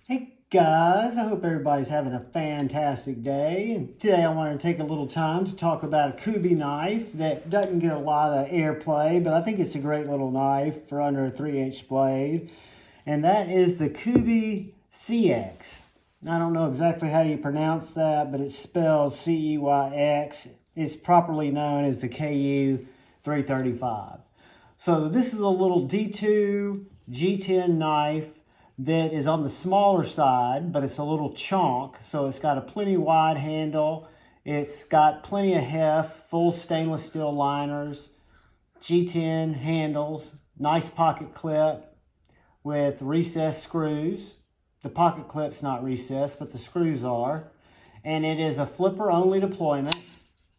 Hey guys, I hope everybody's having a fantastic day. And today I want to take a little time to talk about a Kubey knife that doesn't get a lot of airplay, but I think it's a great little knife for under a 3-inch blade. And that is the Kubey Ceyx. I don't know exactly how you pronounce that, but it's spelled C-E-Y-X. It's properly known as the KU335. So this is a little D2 G10 knife that is on the smaller side, but it's a little chunk. So it's got a plenty wide handle. It's got plenty of heft, full stainless steel liners, G10 handles, nice pocket clip with recessed screws. The pocket clip's not recessed, but the screws are. And it is a flipper only deployment,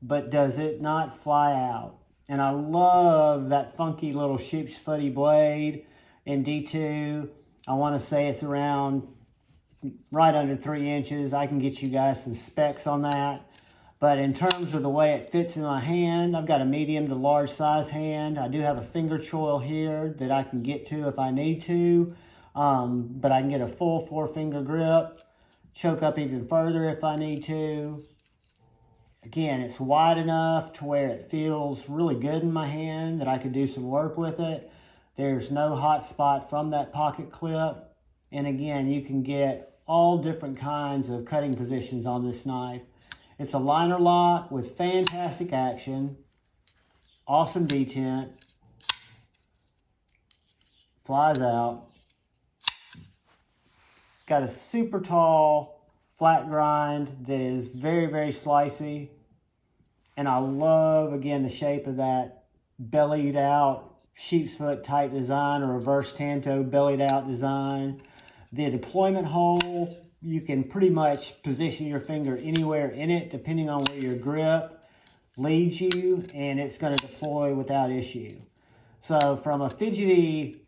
but does it not fly out. And I love that funky little sheep's footy blade in D2. I want to say it's around right under 3 inches. I can get you guys some specs on that. But in terms of the way it fits in my hand, I've got a medium to large size hand. I do have a finger choil here that I can get to if I need to. But I can get a full 4-finger grip, choke up even further if I need to. Again, it's wide enough to where it feels really good in my hand that I could do some work with it. There's no hot spot from that pocket clip. And again, you can get all different kinds of cutting positions on this knife. It's a liner lock with fantastic action, awesome detent, flies out. It's got a super tall flat grind that is very, very slicey. And I love, again, the shape of that bellied out sheep's foot type design or reverse Tanto bellied out design. The deployment hole, you can pretty much position your finger anywhere in it depending on where your grip leads you, and it's going to deploy without issue. So from a fidgety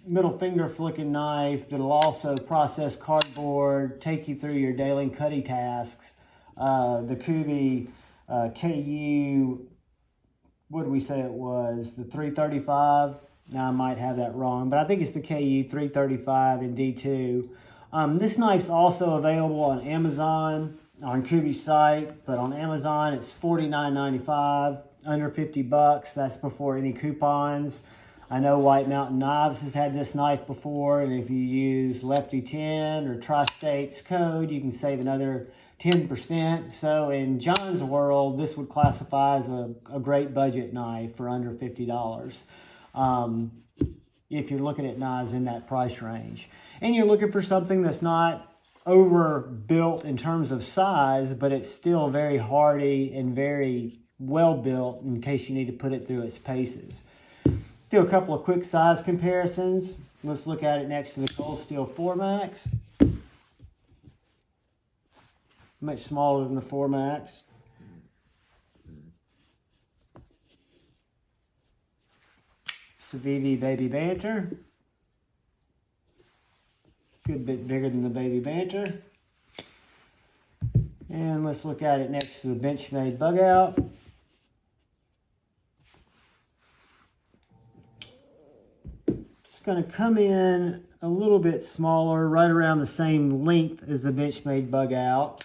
middle finger flicking knife that'll also process cardboard, take you through your daily cutting tasks, the Kubey KU, what did we say it was? The 335? Now I might have that wrong, but I think it's the KU 335 in D2. This knife's also available on Amazon, on Kubey's site, but on Amazon it's $49.95, under 50 bucks. That's before any coupons. I know White Mountain Knives has had this knife before, and if you use Lefty 10 or Tri-State's code, you can save another 10%. So in John's world, this would classify as a great budget knife for under $50. If you're looking at knives in that price range. And you're looking for something that's not overbuilt in terms of size, but it's still very hardy and very well built in case you need to put it through its paces. Do a couple of quick size comparisons. Let's look at it next to the Cold Steel 4MAX. Much smaller than the 4MAX. Civivi Baby Banter. Good bit bigger than the Baby Banter. And let's look at it next to the Benchmade Bug Out. It's going to come in a little bit smaller, right around the same length as the Benchmade Bug Out.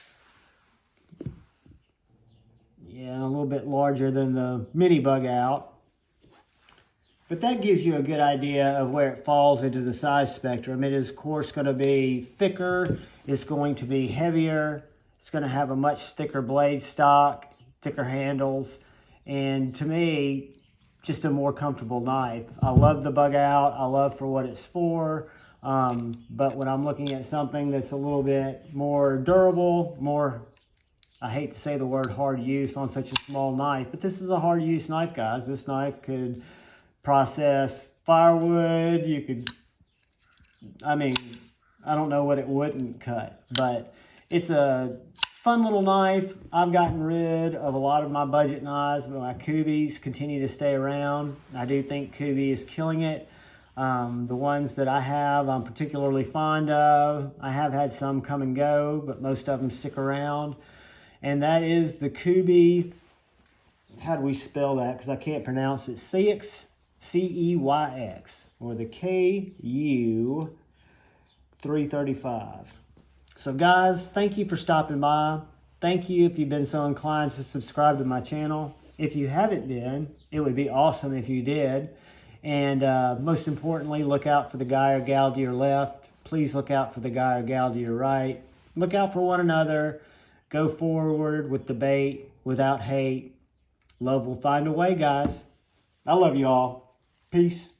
Yeah, a little bit larger than the Mini Bug Out. But that gives you a good idea of where it falls into the size spectrum. It is, of course, going to be thicker. It's going to be heavier. It's going to have a much thicker blade stock, thicker handles. And to me, just a more comfortable knife. I love the Bug Out. I love for what it's for. But when I'm looking at something that's a little bit more durable, more, I hate to say the word hard use on such a small knife, but this is a hard use knife, guys. This knife could process firewood. You could, I mean, I don't know what it wouldn't cut, but it's a fun little knife. I've gotten rid of a lot of my budget knives, but my Kubeys continue to stay around. I do think Kubey is killing it. The ones that I have, I'm particularly fond of. I have had some come and go, but most of them stick around. And that is the Kubey, how do we spell that? Because I can't pronounce it. Ceyx, C-E-Y-X, or the KU KU335. So guys, thank you for stopping by. Thank you if you've been so inclined to subscribe to my channel. If you haven't been, it would be awesome if you did. And most importantly, look out for the guy or gal to your left. Please look out for the guy or gal to your right. Look out for one another. Go forward with debate, without hate. Love will find a way, guys. I love you all. Peace.